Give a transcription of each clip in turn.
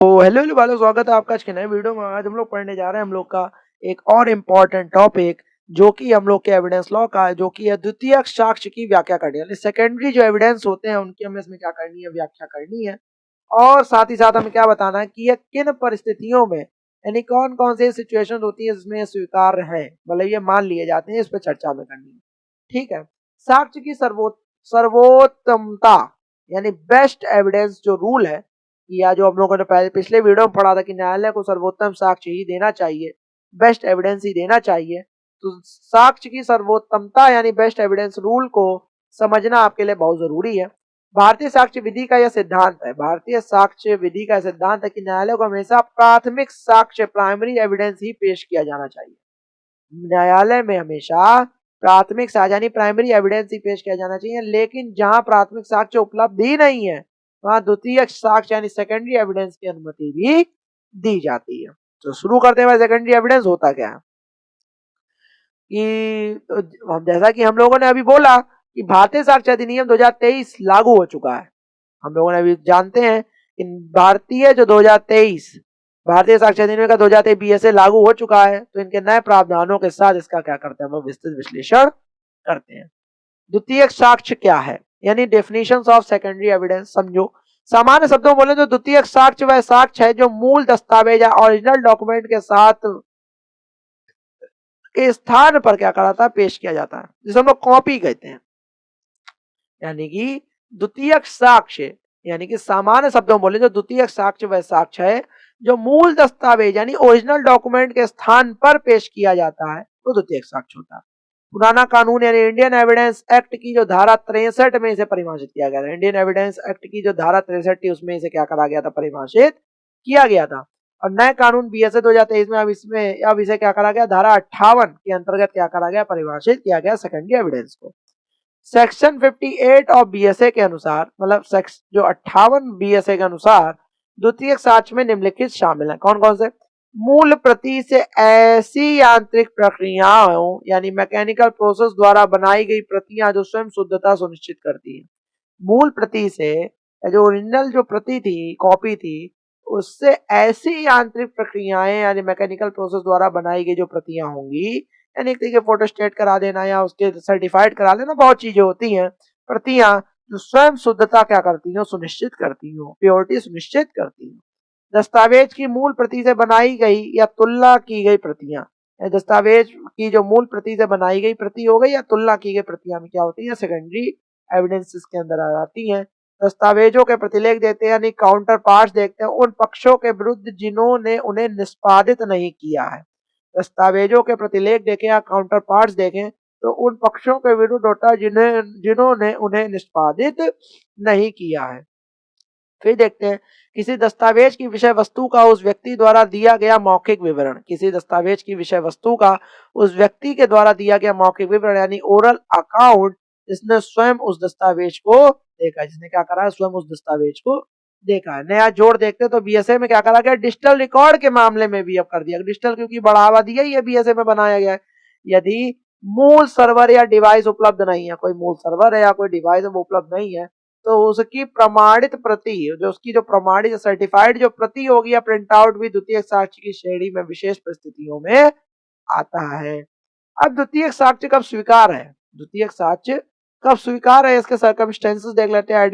तो hello hello भालो, स्वागत है आपका आज के नए वीडियो में। आज हम लोग पढ़ने जा रहे हैं हम लोग का एक और इम्पोर्टेंट टॉपिक, जो कि हम लोग के एविडेंस लॉ का है, जो कि है द्वितीयक साक्ष्य की व्याख्या करनी है। यानी सेकेंडरी जो एविडेंस होते हैं उनकी हमें इसमें क्या करनी है, व्याख्या करनी है। और साथ ही साथ हमें क्या बताना है कि ये किन परिस्थितियों में, यानी कौन कौन से सिचुएशन होती है जिसमें ये स्वीकार्य है, मतलब ये मान लिए जाते हैं, इस पर चर्चा में करनी है। ठीक है। साक्ष्य की सर्वोत्तमता यानी बेस्ट एविडेंस जो रूल है, या जो हम लोगों ने पहले पिछले वीडियो में पढ़ा था कि न्यायालय को सर्वोत्तम साक्ष्य ही देना चाहिए, बेस्ट एविडेंस ही देना चाहिए। तो साक्ष्य की सर्वोत्तमता यानी बेस्ट एविडेंस रूल को समझना आपके लिए बहुत जरूरी है। भारतीय साक्ष्य विधि का यह सिद्धांत है, भारतीय साक्ष्य विधि का सिद्धांत है कि न्यायालय को हमेशा प्राथमिक साक्ष्य प्राइमरी एविडेंस ही पेश किया जाना चाहिए। न्यायालय में हमेशा प्राथमिक साक्ष्य यानी प्राइमरी एविडेंस ही पेश किया जाना चाहिए, लेकिन जहां प्राथमिक साक्ष्य उपलब्ध ही नहीं है वहां द्वितीयक साक्ष्य यानी सेकेंडरी एविडेंस की अनुमति भी दी जाती है। तो शुरू करते हैं, सेकेंडरी एविडेंस होता क्या है कि जैसा कि हम लोगों ने अभी बोला कि भारतीय साक्ष्य अधिनियम 2023 लागू हो चुका है। हम लोगों ने अभी जानते हैं कि भारतीय जो 2023 भारतीय साक्ष्य अधिनियम का 2023 बीएसए लागू हो चुका है। तो इनके नए प्रावधानों के साथ इसका क्या करते हैं, हम लोग विस्तृत विश्लेषण करते हैं। द्वितीयक साक्ष्य क्या है, यानी डेफिनेशंस ऑफ सेकेंडरी एविडेंस समझो। सामान्य शब्दों में बोले तो द्वितीयक साक्ष्य वह साक्ष्य है जो मूल दस्तावेज या ओरिजिनल डॉक्यूमेंट के साथ के स्थान पर क्या कराता है, पेश किया जाता है, जिसे हम लोग कॉपी कहते हैं। यानी कि द्वितीयक साक्ष्य यानी कि सामान्य शब्दों में बोले तो द्वितीयक साक्ष्य वह साक्ष्य है जो मूल दस्तावेज यानी ओरिजिनल डॉक्यूमेंट के स्थान पर पेश किया जाता है, तो द्वितीयक साक्ष्य होता है। पुराना कानून यानी इंडियन एविडेंस एक्ट की जो धारा 63 में इसे परिभाषित किया गया था। इंडियन एविडेंस एक्ट की जो धारा 63 थी उसमें इसे क्या करा गया था, परिभाषित किया गया था। और नए कानून बीएसए 2023 में अब इसे क्या करा गया, धारा 58 के अंतर्गत क्या करा गया, परिभाषित किया गया सेकेंडरी एविडेंस को। सेक्शन 58 ऑफ बीएसए के अनुसार, मतलब जो 58 बीएसए के अनुसार द्वितीयक साक्ष्य में निम्नलिखित शामिल है। कौन कौन से? मूल प्रति से ऐसी यांत्रिक प्रक्रियाओं यानी मैकेनिकल प्रोसेस द्वारा बनाई गई प्रतियां जो स्वयं शुद्धता सुनिश्चित करती है। मूल प्रति से, जो ओरिजिनल जो प्रति थी, कॉपी थी, उससे ऐसी यांत्रिक प्रक्रियाएं यानी मैकेनिकल प्रोसेस द्वारा बनाई गई जो प्रतियां होंगी, यानी कि फोटोस्टेट करा देना या उसके सर्टिफाइड करा लेना, बहुत चीजें होती हैं, प्रतियां जो स्वयं शुद्धता क्या करती हैं, सुनिश्चित करती हो, प्योरिटी सुनिश्चित करती हो। दस्तावेज की मूल प्रति से बनाई गई या तुलना की गई प्रतियां, दस्तावेज की जो मूल प्रति से बनाई गई प्रति हो गई या तुलना की गई प्रतियां में क्या होती है, सेकेंडरी एविडेंसेस के अंदर आ जाती हैं। दस्तावेजों के प्रतिलेख देते हैं यानी काउंटर पार्ट देखते हैं उन पक्षों के विरुद्ध जिन्होंने उन्हें निष्पादित नहीं किया है। दस्तावेजों के प्रतिलेख देखें या काउंटर पार्ट देखें तो उन पक्षों के विरुद्ध होता है जिन्होंने उन्हें निष्पादित नहीं किया है। फिर देखते हैं किसी दस्तावेज की विषय वस्तु का उस व्यक्ति द्वारा दिया गया मौखिक विवरण, किसी दस्तावेज की विषय वस्तु का उस व्यक्ति के द्वारा दिया गया मौखिक विवरण यानी ओरल अकाउंट, जिसने स्वयं उस दस्तावेज को देखा, जिसने क्या करा है, स्वयं उस दस्तावेज को देखा है। नया जोड़ देखते तो बीएसए में क्या करा गया, डिजिटल रिकॉर्ड के मामले में भी अब कर दिया, डिजिटल क्योंकि बढ़ावा दिया ही है बीएसए में बनाया गया है। यदि मूल सर्वर या डिवाइस उपलब्ध नहीं है, कोई मूल सर्वर है या कोई डिवाइस उपलब्ध नहीं है, तो उसकी प्रमाणित प्रति, जो उसकी जो प्रमाणित सर्टिफाइड जो प्रति होगी या प्रिंट आउट भी द्वितीयक साक्ष्य की श्रेणी में विशेष परिस्थितियों में आता है। अब द्वितीयक साक्ष्य कब स्वीकार है, द्वितीयक साक्ष्य कब स्वीकार है, इसके सर्कमस्टेंसेस देख लेते हैं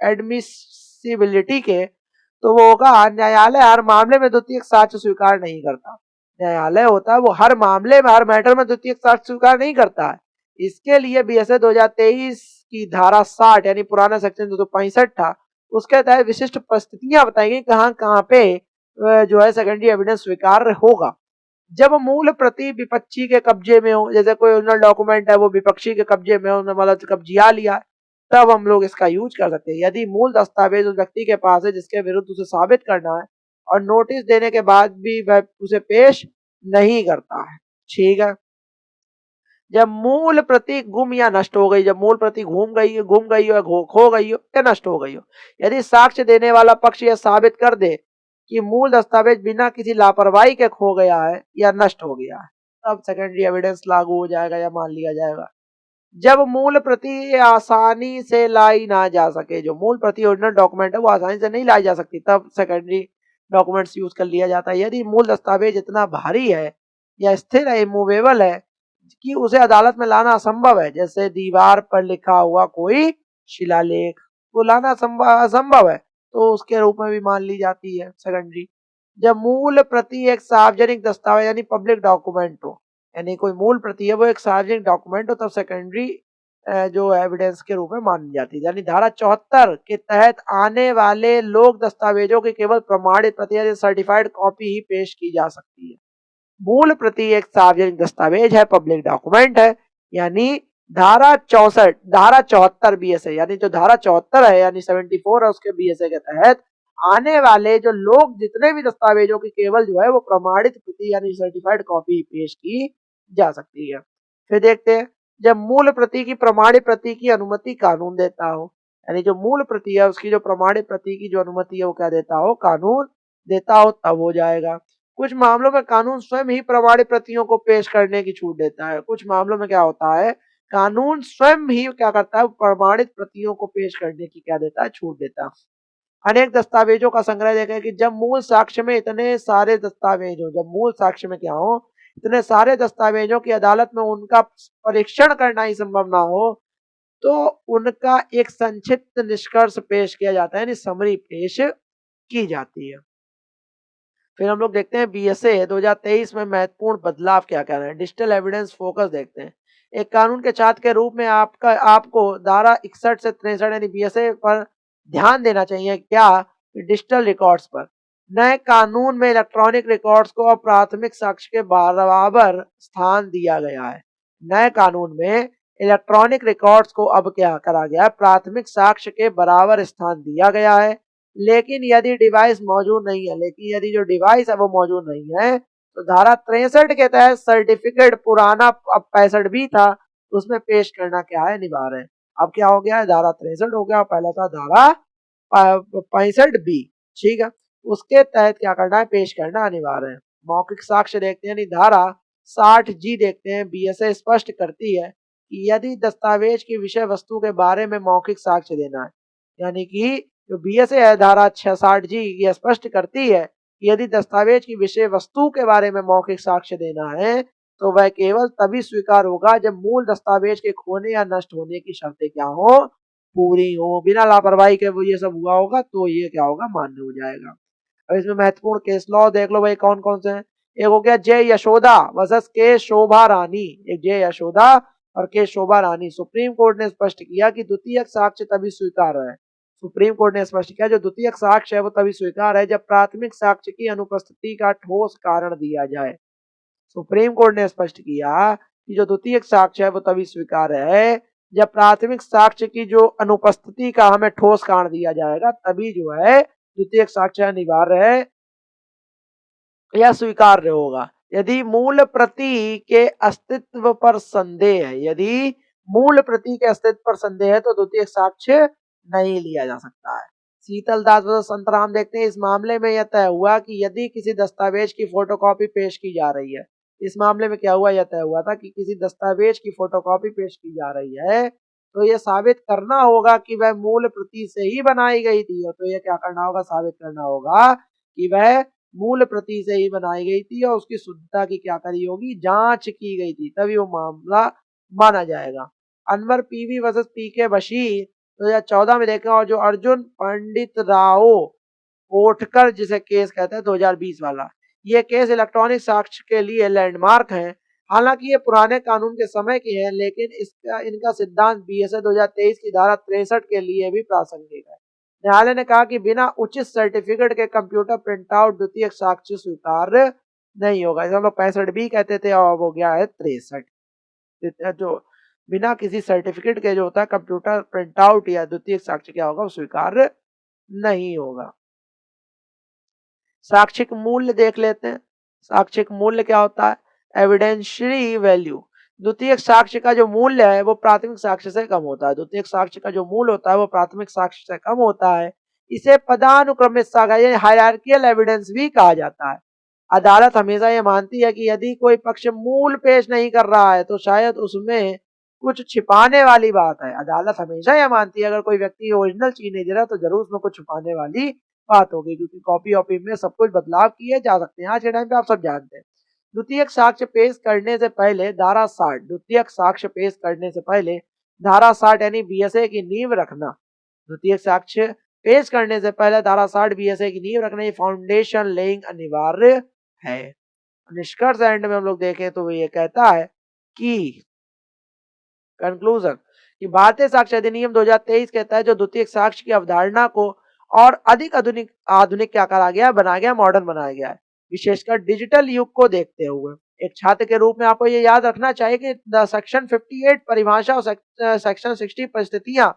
एडमिसिबिलिटी के। तो वो होगा, न्यायालय हर मामले में द्वितीयक साक्ष्य स्वीकार नहीं करता। न्यायालय होता है वो हर मामले में, हर मैटर में द्वितीयक साक्ष्य स्वीकार नहीं करता है। इसके लिए बीएसए 2023 की धारा 60 यानी पुराना सेक्शन 265 था, उसके तहत विशिष्ट परिस्थितियां बताई गई कहां कहां पे जो है सेकेंडरी एविडेंस स्वीकार होगा। जब मूल प्रति विपक्षी के कब्जे में हो, जैसे कोई ओरिजिनल डॉक्यूमेंट है वो विपक्षी के कब्जे में हो, मतलब कब्जिया लिया, तब हम लोग इसका यूज कर सकते हैं। यदि मूल दस्तावेज उस व्यक्ति के पास है जिसके विरुद्ध उसे साबित करना है और नोटिस देने के बाद भी वह उसे पेश नहीं करता है, ठीक है। जब मूल प्रति गुम या नष्ट हो गई, जब मूल प्रति गुम गई हो, खो गई हो या नष्ट हो गई हो, यदि साक्ष्य देने वाला पक्ष यह साबित कर दे कि मूल दस्तावेज बिना किसी लापरवाही के खो गया है या नष्ट हो गया है, तब सेकेंडरी एविडेंस लागू हो जाएगा या मान लिया जाएगा। जब मूल प्रति आसानी से लाई ना जा सके, जो मूल प्रति ओरिजिनल डॉक्यूमेंट है वो आसानी से नहीं लाई जा सकती, तब सेकेंडरी डॉक्यूमेंट्स यूज कर लिया जाता है। यदि मूल दस्तावेज इतना भारी है या स्थिर है, इमूवेबल है, कि उसे अदालत में लाना असंभव है, जैसे दीवार पर लिखा हुआ कोई शिलालेख, वो लाना असंभव है, तो उसके रूप में भी मान ली जाती है सेकेंडरी। जब मूल प्रति एक सार्वजनिक दस्तावेज यानी पब्लिक डॉक्यूमेंट हो, यानी कोई मूल प्रति है वो एक सार्वजनिक डॉक्यूमेंट हो, तब सेकेंडरी जो एविडेंस के रूप में मानी जाती है। यानी धारा 74 के तहत आने वाले लोक दस्तावेजों की केवल प्रमाणित प्रति यानी सर्टिफाइड कॉपी ही पेश की जा सकती है। मूल प्रति एक सार्वजनिक दस्तावेज है, पब्लिक डॉक्यूमेंट है, यानी धारा 74 बीएसए, यानी जो धारा 74 है यानी 74 है उसके बीएसए के तहत आने वाले जो लोग जितने भी दस्तावेजों की केवल जो है वो प्रमाणित प्रति यानी सर्टिफाइड कॉपी पेश की जा सकती है। फिर देखते हैं, जब मूल प्रति की प्रमाणित प्रति की अनुमति कानून देता हो, यानी जो मूल प्रति है उसकी जो प्रमाणित प्रति की जो अनुमति है वो क्या देता हो, कानून देता हो, तब हो जाएगा। कुछ मामलों में कानून स्वयं ही प्रमाणित प्रतियों को पेश करने की छूट देता है। कुछ मामलों में क्या होता है, कानून स्वयं ही क्या करता है, प्रमाणित प्रतियों को पेश करने की क्या देता है, छूट देता है। अनेक दस्तावेजों का संग्रह देखा है कि जब मूल साक्ष्य में इतने सारे दस्तावेज हो, जब मूल साक्ष्य में क्या हो, इतने सारे दस्तावेजों की अदालत में उनका परीक्षण करना ही संभव ना हो, तो उनका एक संक्षिप्त निष्कर्ष पेश किया जाता है, यानी समरी पेश की जाती है। फिर हम लोग देखते हैं बीएसए 2023 में महत्वपूर्ण बदलाव क्या क्या है। डिजिटल एविडेंस फोकस देखते हैं। एक कानून के छात्र के रूप में आपको धारा 61 से 63 यानी बीएसए पर ध्यान देना चाहिए, क्या, डिजिटल रिकॉर्ड्स पर। नए कानून में इलेक्ट्रॉनिक रिकॉर्ड्स को अब प्राथमिक साक्ष्य के बराबर स्थान दिया गया है। नए कानून में इलेक्ट्रॉनिक रिकॉर्ड्स को अब क्या करा गया है, प्राथमिक साक्ष्य के बराबर स्थान दिया गया है। लेकिन यदि डिवाइस मौजूद नहीं है, लेकिन यदि जो डिवाइस है वो मौजूद नहीं है, तो धारा 63 के तहत सर्टिफिकेट पुराना अब 65 भी था, उसमें पेश करना क्या है, अनिवार्य है। अब क्या हो गया है, धारा 63 हो गया, पहला था धारा 65 बी, ठीक है, उसके तहत क्या करना है, पेश करना अनिवार्य है। मौखिक साक्ष्य देखते हैं, धारा 60 जी देखते हैं। बीएसए स्पष्ट करती है कि यदि दस्तावेज की विषय वस्तु के बारे में मौखिक साक्ष्य देना है, यानी कि जो बीएसए है धारा 66 जी ये स्पष्ट करती है कि यदि दस्तावेज की विषय वस्तु के बारे में मौखिक साक्ष्य देना है, तो वह केवल तभी स्वीकार होगा जब मूल दस्तावेज के खोने या नष्ट होने की शर्तें क्या हो, पूरी हो। बिना लापरवाही के वो ये सब हुआ होगा तो ये क्या होगा, मान्य हो जाएगा। अब इसमें महत्वपूर्ण केस लॉ देख लो भाई, कौन कौन से हैं। एक हो गया जय यशोदा वर्सेस के शोभा रानी। एक जय यशोदा और के शोभा रानी। सुप्रीम कोर्ट ने स्पष्ट किया कि द्वितीयक साक्ष्य तभी स्वीकार्य है। सुप्रीम कोर्ट ने स्पष्ट किया जो द्वितीयक साक्ष्य है वो तभी स्वीकार्य है जब प्राथमिक साक्ष्य की अनुपस्थिति का ठोस कारण दिया जाए। सुप्रीम कोर्ट ने स्पष्ट किया कि जो द्वितीयक साक्ष्य है वो तभी स्वीकार्य है जब प्राथमिक साक्ष्य की जो अनुपस्थिति का हमें ठोस कारण दिया जाएगा, तभी जो है द्वितीयक साक्ष्य अनिवार्य है या स्वीकार्य होगा। यदि मूल प्रति के अस्तित्व पर संदेह है, यदि मूल प्रति के अस्तित्व पर संदेह है तो द्वितीयक साक्ष्य नहीं लिया जा सकता है। शीतल दास वर्सेस संतराम देखते हैं। इस मामले में यह तय हुआ कि यदि किसी दस्तावेज की फोटोकॉपी पेश की जा रही है, इस मामले में क्या हुआ, यह तय हुआ था कि किसी दस्तावेज की फोटोकॉपी पेश की जा रही है तो यह साबित करना होगा कि वह मूल प्रति से ही बनाई गई थी। तो यह क्या करना होगा, साबित करना होगा कि वह मूल प्रति से ही बनाई गई थी और उसकी शुद्धता की क्या करी होगी, जांच की गई थी, तभी वो मामला माना जाएगा। अनवर पीवी वर्सेस पीके बशीर 2014 में देखें, और जो अर्जुन पंडित राव कोटकर जिसे केस कहते हैं 2020 वाला, ये केस इलेक्ट्रॉनिक साक्ष्य के लिए लैंडमार्क है। हालांकि ये पुराने कानून के समय की है, लेकिन इनका सिद्धांत बीएसए 2023 की धारा 63 के लिए भी प्रासंगिक है। न्यायालय ने कहा कि बिना उचित सर्टिफिकेट के कंप्यूटर प्रिंटआउट द्वितीयक साक्ष्य स्वीकार्य नहीं होगा। इसे हम लोग 65 भी कहते थे और हो गया है 63। जो बिना किसी सर्टिफिकेट के जो होता है कंप्यूटर प्रिंटआउट या द्वितीयक साक्ष्य क्या होगा, वो स्वीकार्य नहीं होगा। साक्षिक मूल्य देख लेते हैं। साक्षिक मूल्य क्या होता है, एविडेंशियरी वैल्यू। द्वितीयक साक्ष्य का जो मूल्य है वो प्राथमिक साक्ष्य से कम होता है। द्वितीयक साक्ष्य का जो मूल्य होता है वो प्राथमिक साक्ष्य से कम होता है। इसे पदानुक्रमित साक्ष्य यानी हायरार्किकल एविडेंस भी कहा जाता है। अदालत हमेशा ये मानती है कि यदि कोई पक्ष मूल पेश नहीं कर रहा है तो शायद उसमें कुछ छिपाने वाली बात है। अदालत हमेशा यह मानती है अगर कोई व्यक्ति ओरिजिनल चीज नहीं दे रहा तो जरूर उसमें कुछ छुपाने वाली बात हो गई, क्योंकि कॉपी ऑपी में सब कुछ बदलाव किए जा सकते हैं आज के टाइम पे, आप सब जानते हैं। द्वितीयक साक्ष्य पेश करने से पहले धारा 60, द्वितीयक साक्ष्य पेश करने से पहले धारा 60 यानी बीएसए की नींव रखना। द्वितीयक साक्ष्य पेश करने से पहले धारा 60 बीएसए की नींव रखना, ये फाउंडेशन लेइंग अनिवार्य है। निष्कर्ष एंड में हम लोग देखें तो वो ये कहता है कि कंक्लूजन कि भारतीय साक्ष्य अधिनियम 2023 कहता है जो द्वितीयक साक्ष्य की अवधारणा को और अधिक आधुनिक आधुनिक क्या करा गया, बनाया गया, मॉडर्न बनाया गया है, विशेषकर डिजिटल युग को देखते हुए। एक छात्र के रूप में आपको ये याद रखना चाहिए कि सेक्शन 58 परिभाषा और सेक्शन 60 परिस्थितियां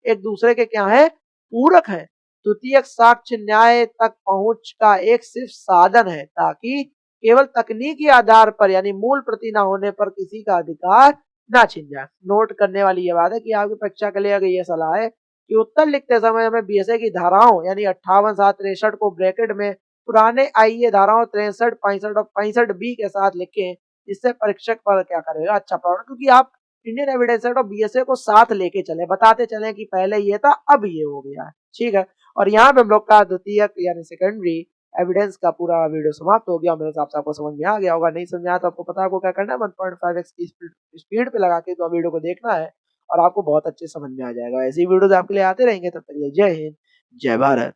एक दूसरे के क्या है, पूरक है। द्वितीयक साक्ष्य न्याय तक पहुंच का एक सिर्फ साधन है, ताकि केवल तकनीकी आधार पर यानी मूल प्रति न होने पर किसी का अधिकार ना छिन जाए। नोट करने वाली ये बात है कि आपकी परीक्षा के लिए अगर ये सलाह है कि उत्तर लिखते समय हमें बीएसए की धाराओं यानी 58, 7, 63 को ब्रैकेट में पुराने आईए धाराओं 63, 65 और 65 बी के साथ लिखें, इससे परीक्षक पर क्या करेगा, अच्छा पढ़ो, क्योंकि आप इंडियन एविडेंस एक्ट और बीएसए को साथ लेके चले, बताते चले कि पहले ये था अब ये हो गया है, ठीक है। और यहाँ पे हम लोग का द्वितीयक यानी सेकेंडरी एविडेंस का पूरा वीडियो समाप्त हो गया। मेरे हिसाब से आपको समझ में आ गया होगा, नहीं समझ में आया तो आपको पता है आपको क्या करना है, 1.5x की स्पीड पे लगा के तो वीडियो को देखना है और आपको बहुत अच्छे समझ में आ जाएगा। ऐसी वीडियोस आपके लिए आते रहेंगे, तब तक के लिए जय हिंद, जय भारत।